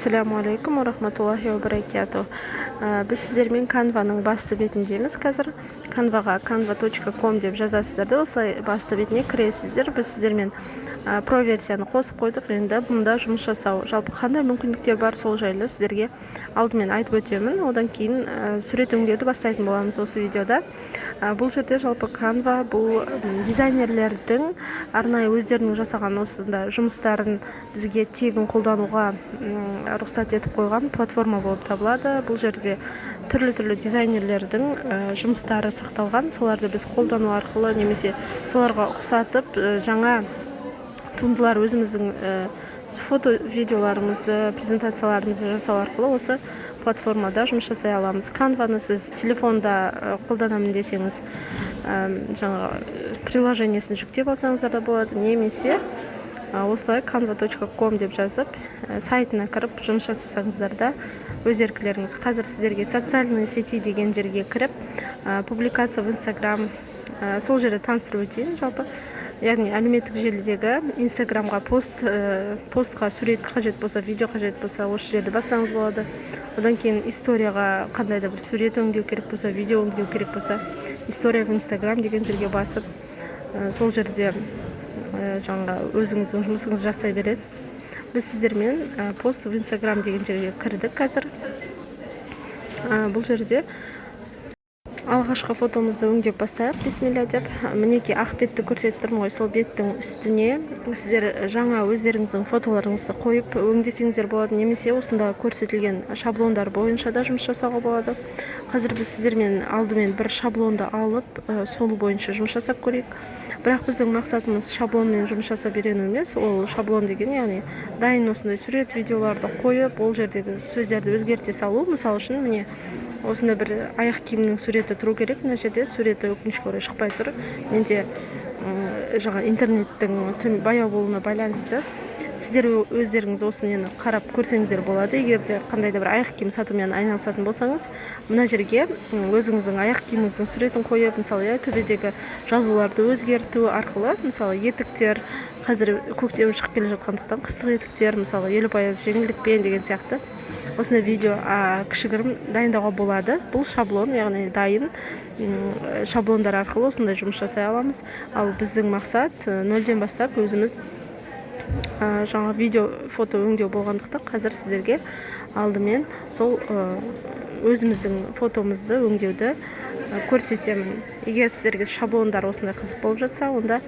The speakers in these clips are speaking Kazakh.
Ассаламу алейкум ва рахматуллахи ва баракату. Біз сіздермен Canva-ның басты бетіндеміз қазір. Canva-ға canva.com деп жазасыздар да, осылай басты бетіне кіресіздер. Біз сіздермен про версияны қосып қойдық. Енді бұнда жұмыс жасау, жалпы қандай мүмкіндіктер бар, сол жайлы сіздерге алдымен айтып өтемін. Одан кейін сурет өңдеуді бастайтын боламыз осы видеода. Бұл жерде жалпы Canva бұл дизайнерлердің арнайы өздерінің жасаған осында жұмыстарын бізге тегін қолдануға рұқсат етіп қойған платформа болып табылады. Бұл жерде түрлі дизайнерлердің жұмыстары сақталған, соларды біз қолдану арқылы немесе соларға ұқсатып жаңа туындылар өзіміздің фото видеоларымызды, презентацияларымызды жасау арқылы осы платформада жұмыс жасай аламыз. Canva-ны сіз телефонда қолданамын десеңіз, жаңа приложениесін жүктеп алсаңыздар да болады, немесе осылай canva.com деп жазып, сайтына кіріп жұмыс жасасаңыздар да өз еркілеріңіз. Қазір сіздерге социальные сети деген жерге кіріп, публикация в Instagram, сол жерде таныстырып өтейін. Жалпы яғни әлеуметтік желідегі Instagram-ға постқа сурет қажет болса, видео қажет болса, осы жерді бассаңыз болады. Одан кейін историяға қандай да бір сурет өңдеу керек болса, видео өңдеу керек болса, история в Instagram деген жерге басып, сол жерде жаңа өзіңіздің жұмысыңызды жасай бересіз. Біз сіздермен пост в Instagram деген жерге кірдік қазір. Бұл жерде алғашқы фотомызды өңдеп бастайық, бисмилля деп. Мінеки ақ бетті көрсетіп тұрмын ғой, сол беттің үстіне сіздер жаңа өздеріңіздің фотоларыңызды қойып өңдесеңіздер болады, немесе осында көрсетілген шаблондар бойынша да жұмыс жасауға болады. Қазір біз сіздермен алдымен бір шаблонды алып, сол бойынша жұмыс жасап көрейік. Бірақ біздің мақсатымыз шаблонмен жұмыс жасап үйрену емес. Ол шаблон деген, яғни дайын осындай сурет, видеоларды қойып, ол жердегі сөздерді өзгерте салу. Мысалы үшін, міне осында бір аяқ киімнің суреті тұру керек. Мына жерде суреті өкінішке орай шықпай тұр. Менде жаңа интернеттің баяу болуына байланысты сіздер өздеріңіз осыны қарап көрсеңіздер болады. Егер де қандай да бір аяқ киім сатумен айналысатын болсаңыз, мына жерге өзіңіздің аяқ киіміңіздің суретін қойып, мысалы, төбедегі жазуларды өзгерту арқылы, мысалы, етіктер, қазір көктем шығып келе жатқандықтан қыстық етіктер, мысалы, елу пайыз жеңілдікпен деген сияқты осындай видео кішігірім дайындауға болады. Бұл шаблон, яғни дайын шаблондар арқылы осындай жұмыс жасай аламыз. Ал біздің мақсат нөлден бастап өзіміз жаңа видео, фото өңдеу болғандықтан қазір сіздерге алдымен сол өзіміздің фотомызды өңдеуді көрсетемін. Егер сіздерге шаблондар осындай қызық болып жатса, онда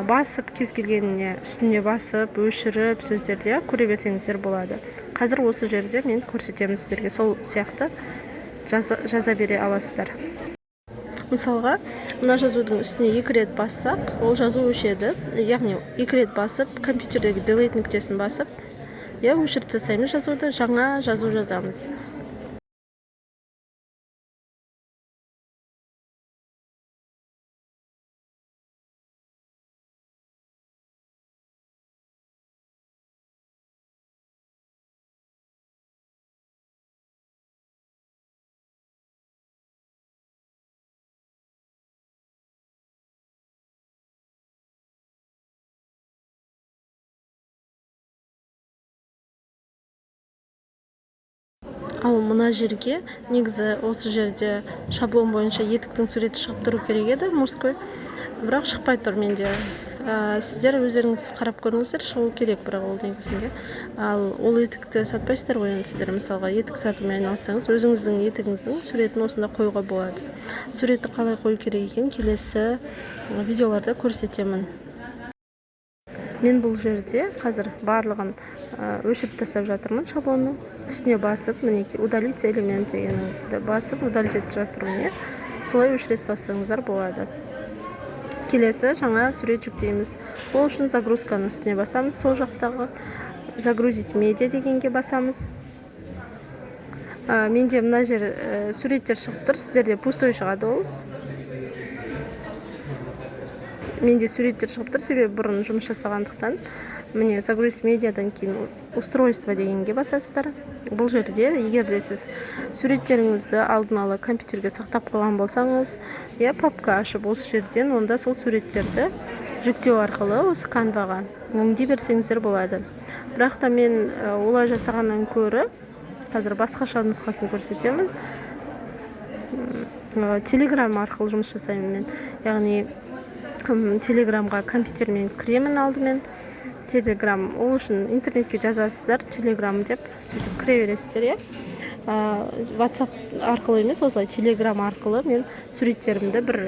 басып, кез келгеніне үстіне басып, өшіріп, сөздерді көре берсеңіздер болады. Қазір осы жерде мен көрсетемін сіздерге, сол сияқты жаза бере аласыздар. Мысалға, мына жазудың үстіне 2 рет бассақ, ол жазу өшеді. Яғни 2 рет басып, компьютердегі delete нүктесін басып, өшіріп тастаймыз жазуды, жаңа жазу жазамыз. Ал мына жерге, негізі осы жерде шаблон бойынша етіктің суреті шығып тұру керек еді, мужской, бірақ шықпай тұр менде. Сіздер өздеріңіз қарап көріңіздер, шығу керек, бірақ ол негізінде. Ал ол етікті сатпайсыздар ғой, енді сіздер мысалға етік сатумен айналсаңыз, өзіңіздің етігіңіздің суретін осында қоюға болады. Суретті қалай қою керек екен келесі видеоларда көрсетемін. Мен бұл жерде қазір барлығын өшіріп тастап жатырмын шаблонның. Үстіне басып, мінеки удалить элемент дегенді басып, удалить етіп жатырмын. Солай өшіре салсаңыздар болады. Келесі жаңа сурет жүктейміз. Ол үшін загрузканың үстіне басамыз, сол жақтағы загрузить медиа дегенге басамыз. Менде мына жер суреттер шығып тұр, сіздерде пустой шығады ол. Менде суреттер шығып тұр, себебі бұрын жұмыс жасағандықтан. Міне загрузить медиадан кейін устройство дегенге басасыздар. Бұл жерде, егер де сіз суреттеріңізді алдын ала компьютерге сақтап қойған болсаңыз, папка ашып осы жерден, онда сол суреттерді жүктеу арқылы осы канваға өңдей берсеңіздер болады. Бірақ та мен олай жасағаннан көрі қазір басқаша нұсқасын көрсетемін. Телеграм арқылы жұмыс жасаймын мен. Яғни телеграмға компьютермен кіремін алдымен. Телеграм ол үшін интернетке жазасыздар, телеграм деп сөйтіп кіре бересіздер. WhatsApp арқылы емес, осылай телеграм арқылы мен суреттерімді бір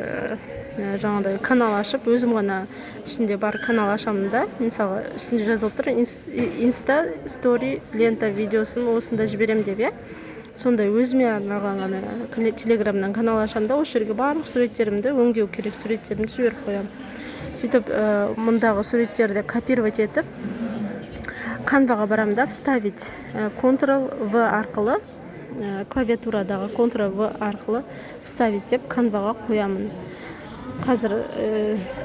жаңағыдай канал ашып, өзім ғана ішінде бар канал ашамын да, мысалы үстінде жазылып тұр инста стори лента видеосын осында жіберем деп, сондай өзіме арналған ғана телеграмнан канал ашамын да, осы жерге барлық суреттерімді, өңдеу керек суреттерімді жіберіп қоямын. Сөйтіп мұндағы суреттерді копировать етіп канваға барамын да, вставить Ctrl-V арқылы, клавиатурадағы Ctrl-V арқылы вставить деп канваға қоямын. Қазір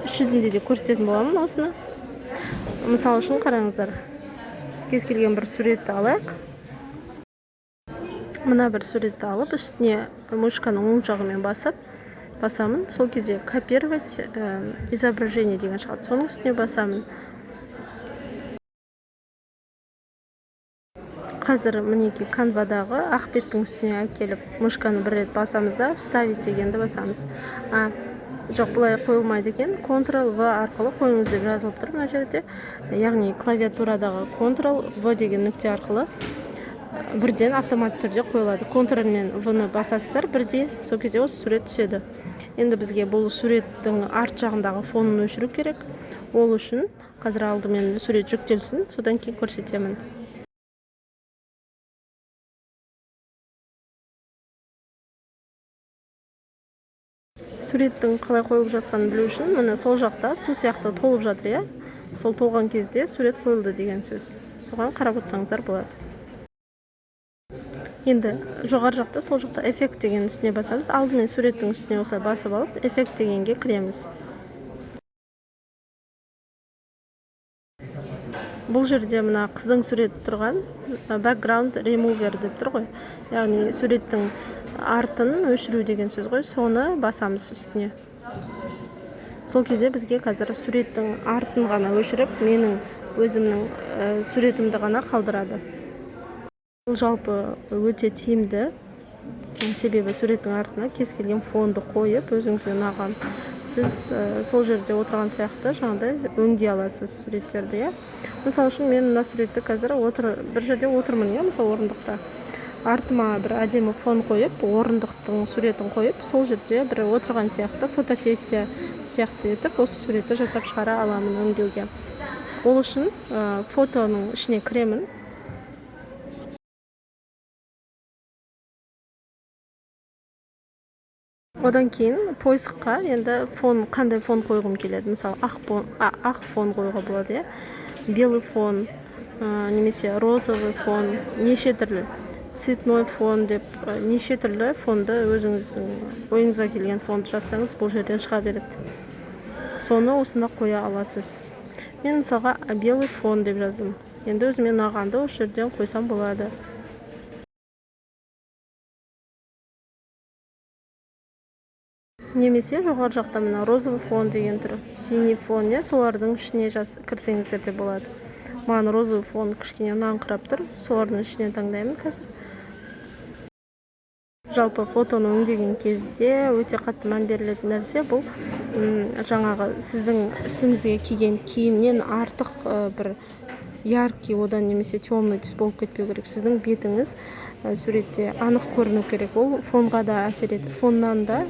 іс жүзінде де көрсететін боламын осыны. Мысал үшін қараңыздар, кез келген бір суретті алайық. Мына бір суретті алып, үстіне мышканың оң жағымен басамын. Сол кезде копировать изображение деген шығады. Соның үстіне басамын. Қазір мінеки канвадағы ақ беттің үстіне әкеліп, мышканы бір рет басамыз да, вставить дегенді басамыз. Жоқ, бұлай қойылмайды екен. Ctrl-V арқылы қойыңыз деп жазылып тұр мына жерде. Яғни клавиатурадағы Ctrl-V деген нүкте арқылы бірден автоматты түрде қойылады. Ctrl-мен V-ны басасыздар бірде, сол кезде осы сурет түседі. Енді бізге бұл суреттің арт жағындағы фонын өшіру керек. Ол үшін қазір алдымен сурет жүктелсін, содан кейін көрсетемін. Суреттің қалай қойылып жатқанын білу үшін, міне сол жақта су сияқты толып жатыр, сол толған кезде сурет қойылды деген сөз. Соған қарап отырсаңыздар болады. Енді жоғары жақта, сол жақта эффект деген үстіне басамыз. Алдымен суреттің үстіне осылай басып алып, эффект дегенге кіреміз. Бұл жерде мына қыздың суреті тұрған background remover деп тұр ғой. Яғни суреттің артын өшіру деген сөз ғой. Соны басамыз үстіне. Сол кезде бізге қазір суреттің артын ғана өшіріп, менің өзімнің суретімді ғана қалдырады. Бұл жалпы өте тиімді, себебі суреттің артына кез келген фонды қойып, өзіңізге ұнаған сіз сол жерде отырған сияқты жаңағыдай өңдей аласыз суреттерді. Мысалы үшін мен мына суретті қазір бір жерде отырмын, мысалы орындықта. Артыма бір әдемі фон қойып, орындықтың суретін қойып, сол жерде бір отырған сияқты фотосессия сияқты етіп, осы суретті жасап шығара аламын өңдеуге. Ол үшін фотоның ішіне кіремін. Одан кейін поисққа енді қандай фон қойғым келеді. Мысалы ақ фон қойға болады, белый фон, немесе розовый фон, неше түрлі цветной фон деп, неше түрлі фонды өзіңіздің ойыңызға келген фонды жазсаңыз, бұл жерден шыға береді. Соны осында қоя аласыз. Мен мысалға белый фон деп жаздым. Енді өзіме ұнағанды осы жерден қойсам болады. Немесе жоғары жақта мына розовый фон деген тұр, синий фон, солардың ішіне кірсеңіздер де болады. Маған розовый фон кішкене ұнаңқырап тұр, солардың ішінен таңдаймын қазір. Жалпы фотоны өңдеген кезде өте қатты мән берілетін нәрсе бұл жаңағы сіздің үстіңізге киген киімнен артық бір яркий, одан немесе темный түс болып кетпеу керек. Сіздің бетіңіз суретте анық көріну керек. Ол фонға да әсер етеді, фоннан да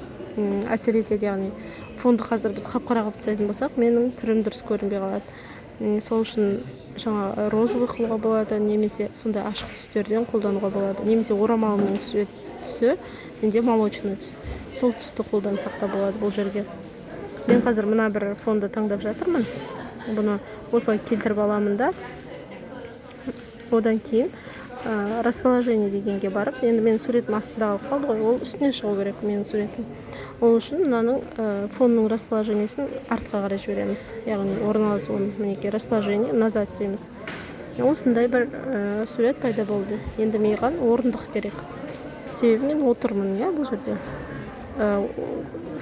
әсер етеді. Яғни фонды қазір біз қап-қара қылып тастайтын болсақ, менің түрім дұрыс көрінбей қалады. Сол үшін жаңа розовый қылуға болады, немесе сондай ашық түстерден қолдануға болады. Немесе орамалымның түсі, менде молочный түс. Сол түсті қолдансақ та болады бұл жерге. Мен қазір мына бір фонды таңдап жатырмын. Бұны осылай келтіріп аламын да. Одан кейін расположение дегенге барып, енді мен суретім астында қалып қалды ғой, ол үстіне шығу керек менің суретім. Ол үшін мынаның фонның расположениесін артқа қарай жібереміз. Яғни орналасуын, мінеки расположение назад дейміз. Осындай бір сурет пайда болды. Енді маған орындық керек. Себебі мен отырмын, бұл жерде.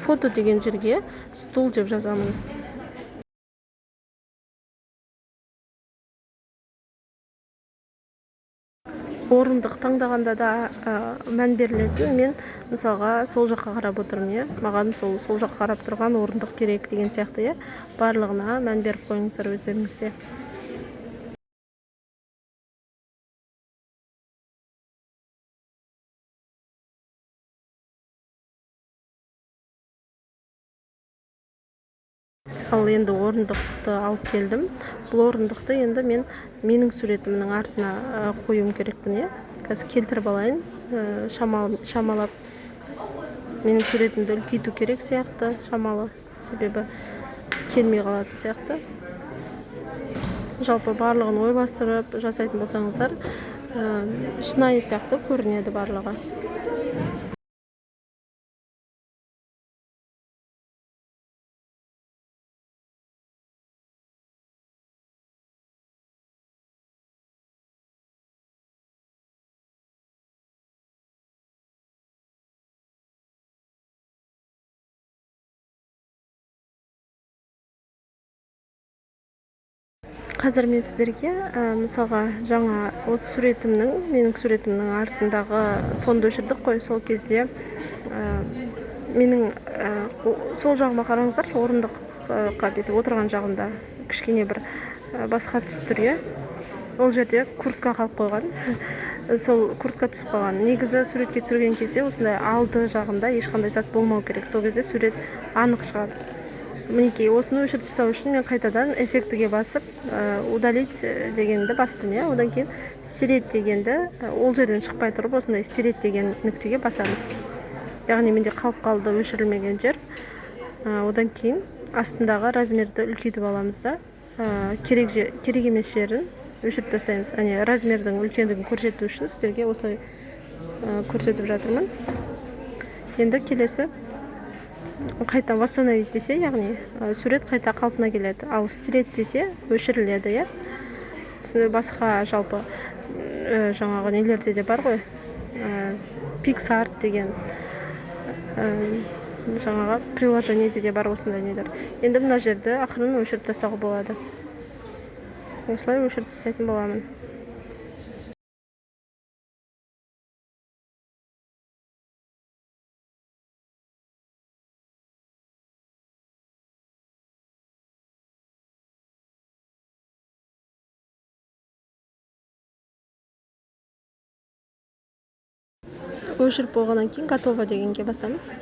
Фото деген жерге стул деп жазамын. орындық таңдағанда да мән берілетін. Мен мысалға сол жаққа қарап отырмын, иә. Маған сол жаққа қарап тұрған орындық керек деген сияқты, иә. Барлығына мән беріп қойыңыздар өздеріңізде. Ал енді орындықты алып келдім. Бұл орындықты енді менің суретімнің артына қоюым керекпін, иә. Қазір келтіріп алайын. Шамалап менің суретімді үлкейту керек сияқты, шамалы, себебі келмей қалады сияқты. Жалпы барлығын ойластырып жасайтын болсаңыздар, шынайы сияқты көрінеді барлығы. Қазір мен сіздерге мысалға жаңа осы менің суретімнің артындағы фонды өшірдік қой. Сол кезде менің сол жағыма қараңыздар, орындыққа бүйтіп отырған жағымда кішкене бір басқа түс тұр, иә. Ол жерде куртка қалып қойған. Сол куртка түсіп қалған. Негізі суретке түсірген кезде осындай алды жағында ешқандай зат болмау керек. Сол кезде сурет анық шығады. Мінекей, осыны өшіріп тастау үшін мен қайтадан эффектіге басып, удалить дегенді бастым, иә. Одан кейін стереть дегенді, ол жерден шықпай тұрып, осындай стереть деген нүктеге басамыз. Яғни менде қалып қалды өшірілмеген жер. Одан кейін астындағы размерді үлкейтіп аламыз да, керек емес жерін өшіріп тастаймыз. Размердің үлкендігін көрсету үшін сіздерге осылай көрсетіп жатырмын. Енді келесі қайта восстановить десе, яғни сурет қайта қалпына келеді. Ал стереть десе өшіріледі, иә. Басқа жалпы жаңағы нелерде де бар ғой. PicsArt деген жаңағы приложениеде де бар осындай нелер. Енді мына жерді ақырын өшіріп тастауға болады. Осылай өшіріп тастайтын боламын. Өшіріп болғаннан кейін готово дегенге басамыз.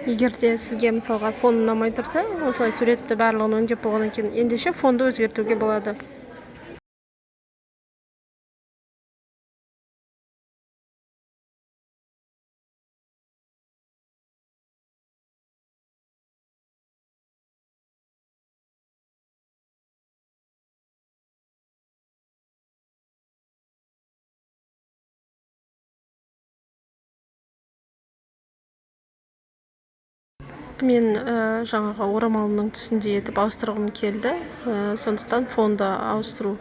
Егер де сізге мысалға фон ұнамай тұрса, осылай суретті барлығын өңдеп болғаннан кейін ендеше фонды өзгертуге болады. Мен жаңағы орамалымның түсінде етіп ауыстырғым келді. Сондықтан фонды ауыстыруға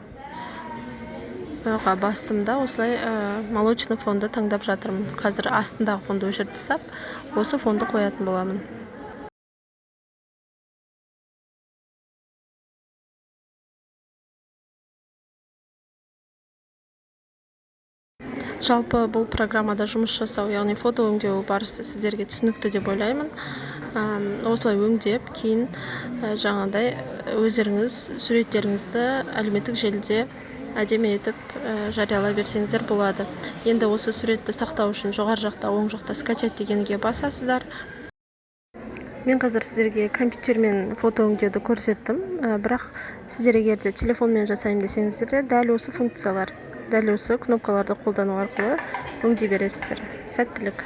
бастым да, осылай молочный фонды таңдап жатырмын. Қазір астындағы фонды өшіріп тастап, осы фонды қоятын боламын. Жалпы бұл программада жұмыс жасау, яғни фото өңдеу барысы сіздерге түсінікті деп ойлаймын. Осылай өңдеп, кейін жаңағыдай өздеріңіз суреттеріңізді әлеуметтік желіде әдемі етіп жариялай берсеңіздер болады. Енді осы суретті сақтау үшін жоғары жақта, оң жақта скачать дегенге басасыздар. Мен қазір сіздерге компьютермен фото өңдеуді көрсеттім, бірақ сіздер егер де телефонмен жасаймын десеңіздер, дәл осы функциялар, дәл осы кнопкаларды қолдану арқылы өңдей бересіздер. Сәттілік!